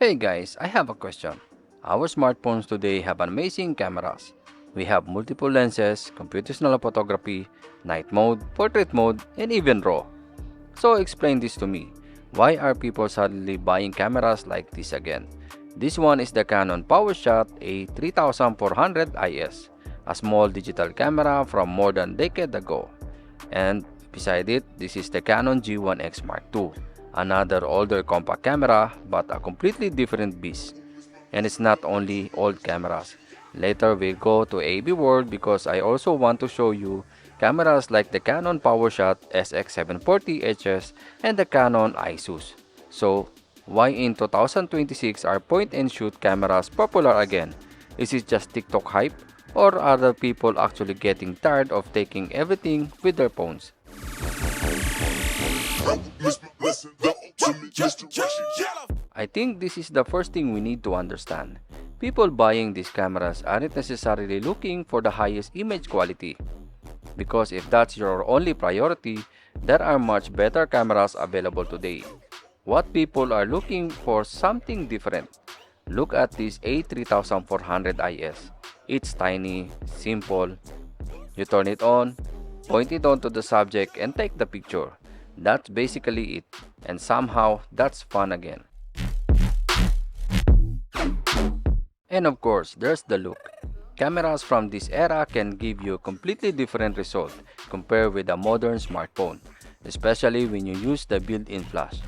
Hey guys, I have a question. Our smartphones today have amazing cameras. We have multiple lenses, computational photography, night mode, portrait mode, and even RAW. So explain this to me. Why are people suddenly buying cameras like this again? This one is the Canon PowerShot A3400 IS, a small digital camera from more than a decade ago. And beside it, this is the Canon G1X Mark II, another older compact camera but a completely different beast. And it's not only old cameras. Later we'll go to AB World because I also want to show you cameras like the Canon PowerShot SX740 HS and the Canon IXUS. So, why in 2026 are point-and-shoot cameras popular again? Is it just TikTok hype? Or are other people actually getting tired of taking everything with their phones? I think this is the first thing we need to understand. People buying these cameras aren't necessarily looking for the highest image quality. Because if that's your only priority, there are much better cameras available today. What people are looking for something different. Look at this A3400 IS. It's tiny, simple. You turn it on, point it onto the subject and take the picture. That's basically it. And somehow, that's fun again. And of course, there's the look. Cameras from this era can give you a completely different result compared with a modern smartphone, especially when you use the built-in flash.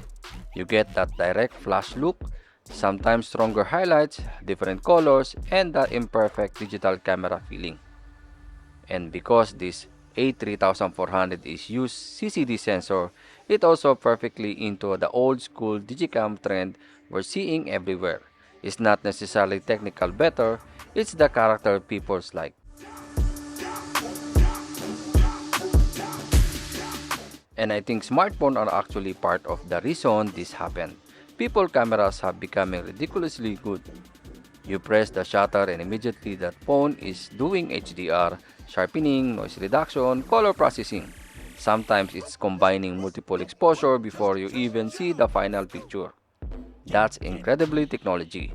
You get that direct flash look, sometimes stronger highlights, different colors, and that imperfect digital camera feeling. And because this A3400 is used CCD sensor, it also perfectly into the old school digicam trend we're seeing everywhere. It's not necessarily technical better, it's the character people's like. And I think smartphones are actually part of the reason this happened. People cameras have become ridiculously good. You press the shutter and immediately that phone is doing HDR, sharpening, noise reduction, color processing. Sometimes it's combining multiple exposure before you even see the final picture. That's incredibly technology.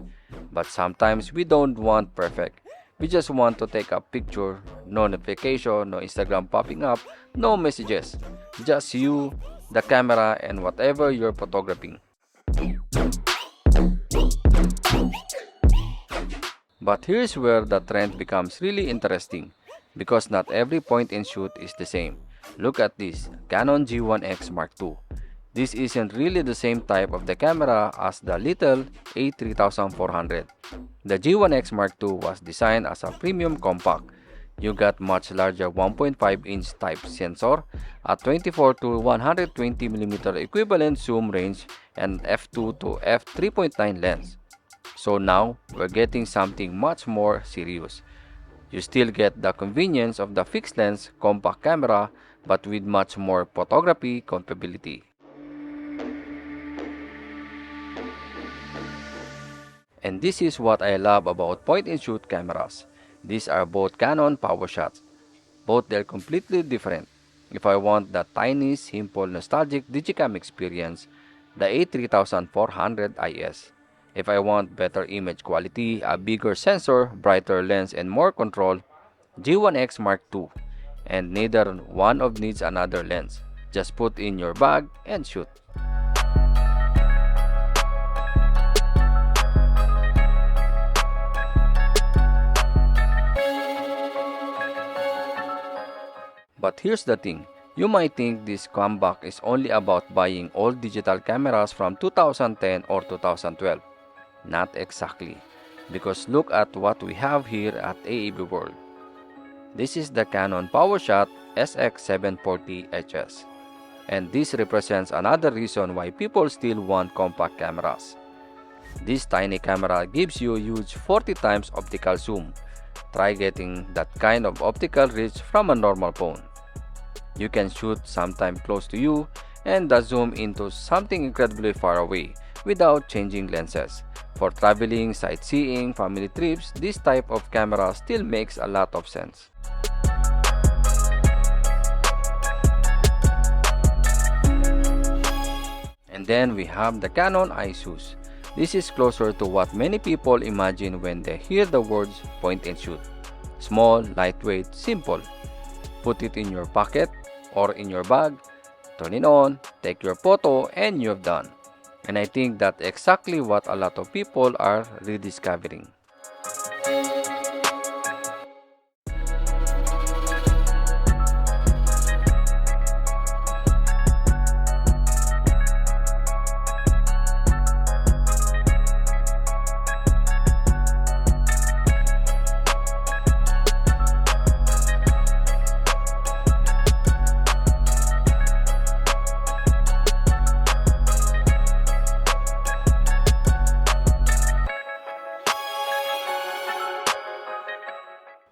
But sometimes we don't want perfect. We just want to take a picture, no notification, no Instagram popping up, no messages. Just you, the camera, and whatever you're photographing. But here's where the trend becomes really interesting, because not every point and shoot is the same. Look at this, Canon G1X Mark II. This isn't really the same type of the camera as the little A3400. The G1X Mark II was designed as a premium compact. You got much larger 1.5-inch type sensor, a 24 to 120mm equivalent zoom range, and f2 to f3.9 lens. So now, we're getting something much more serious. You still get the convenience of the fixed lens compact camera, but with much more photography capability. And this is what I love about point-and-shoot cameras. These are both Canon PowerShots. Both they're completely different. If I want the tiny, simple, nostalgic digicam experience, the A3400 IS. If I want better image quality, a bigger sensor, brighter lens, and more control, G1X Mark II. And neither one of needs another lens. Just put in your bag and shoot. But here's the thing, you might think this comeback is only about buying old digital cameras from 2010 or 2012. Not exactly, because look at what we have here at AAB World. This is the Canon PowerShot SX740 HS. And this represents another reason why people still want compact cameras. This tiny camera gives you a huge 40 times optical zoom. Try getting that kind of optical reach from a normal phone. You can shoot sometime close to you and the zoom into something incredibly far away without changing lenses. For traveling, sightseeing, family trips, this type of camera still makes a lot of sense. And then we have the Canon IXUS. This is closer to what many people imagine when they hear the words point and shoot. Small, lightweight, simple. Put it in your pocket or in your bag, turn it on, take your photo, and you're done. And I think that's exactly what a lot of people are rediscovering.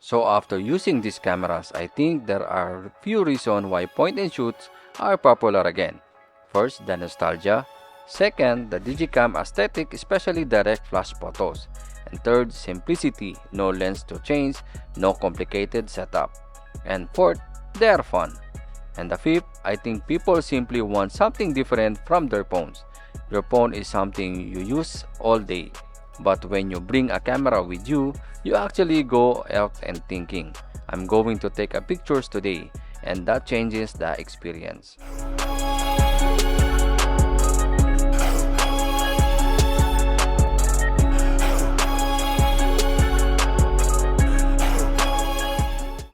So after using these cameras, I think there are few reasons why point and shoots are popular again. First, the nostalgia. Second, the digicam aesthetic, especially direct flash photos. And third, simplicity, no lens to change, no complicated setup. And fourth, they are fun. And the fifth, I think people simply want something different from their phones. Your phone is something you use all day. But when you bring a camera with you, you actually go out and thinking, I'm going to take a pictures today, and that changes the experience.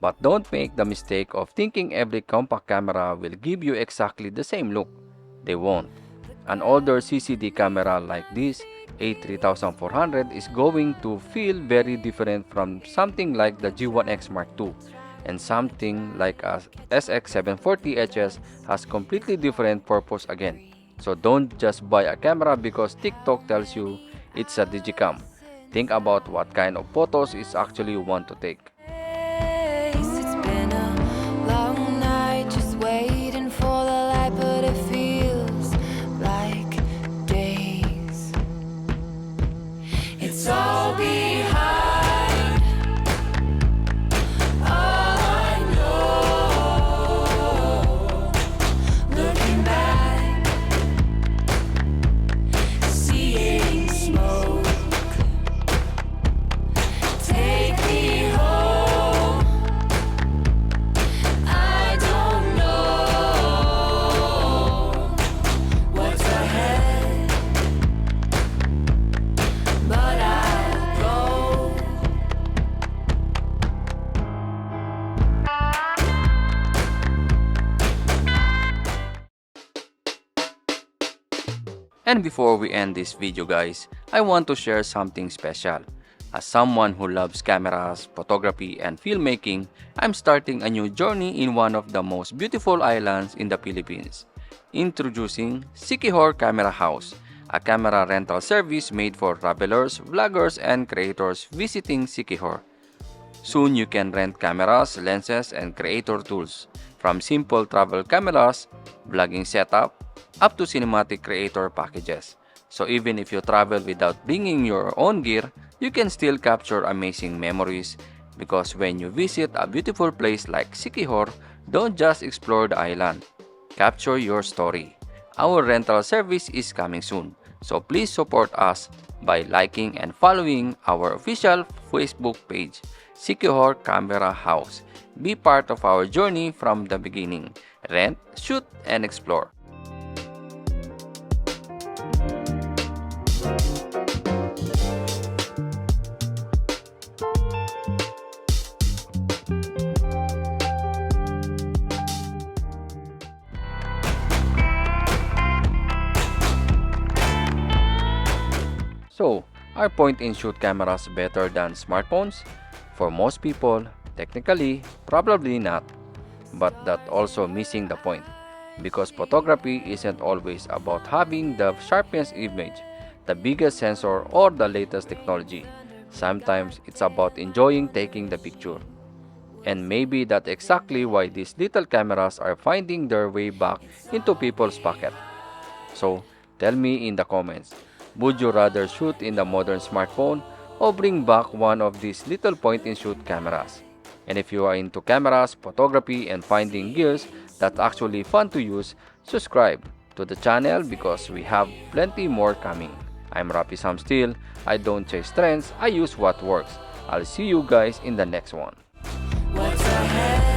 But don't make the mistake of thinking every compact camera will give you exactly the same look. They won't. An older CCD camera like this A3400 is going to feel very different from something like the G1X Mark II, and something like a SX740 HS has completely different purpose again. So don't just buy a camera because TikTok tells you it's a digicam. Think about what kind of photos is actually you want to take. It's been a long night just waiting for the light, but it feels like days. It's all behind. All I know. Looking back, seeing smoke. Take me home. I don't know what's ahead, but I'll go. And before we end this video guys, I want to share something special. As someone who loves cameras, photography, and filmmaking, I'm starting a new journey in one of the most beautiful islands in the Philippines. Introducing Siquijor Camera House, a camera rental service made for travelers, vloggers, and creators visiting Siquijor. Soon you can rent cameras, lenses, and creator tools, from simple travel cameras, vlogging setup, up to cinematic creator packages. So even if you travel without bringing your own gear, you can still capture amazing memories, because when you visit a beautiful place like Siquijor, don't just explore the island. Capture your story. Our rental service is coming soon, so please support us by liking and following our official Facebook page, Siquijor Camera House. Be part of our journey from the beginning. Rent, shoot, and explore. So, are point-and-shoot cameras better than smartphones? For most people, technically, probably not. But that's also missing the point, because photography isn't always about having the sharpest image, the biggest sensor, or the latest technology. Sometimes it's about enjoying taking the picture. And maybe that's exactly why these little cameras are finding their way back into people's pocket. So, tell me in the comments, would you rather shoot in the modern smartphone or bring back one of these little point-and-shoot cameras? And if you are into cameras, photography, and finding gears that's actually fun to use, subscribe to the channel because we have plenty more coming. I'm Rapi Sam Steel. I don't chase trends, I use what works. I'll see you guys in the next one. What's ahead?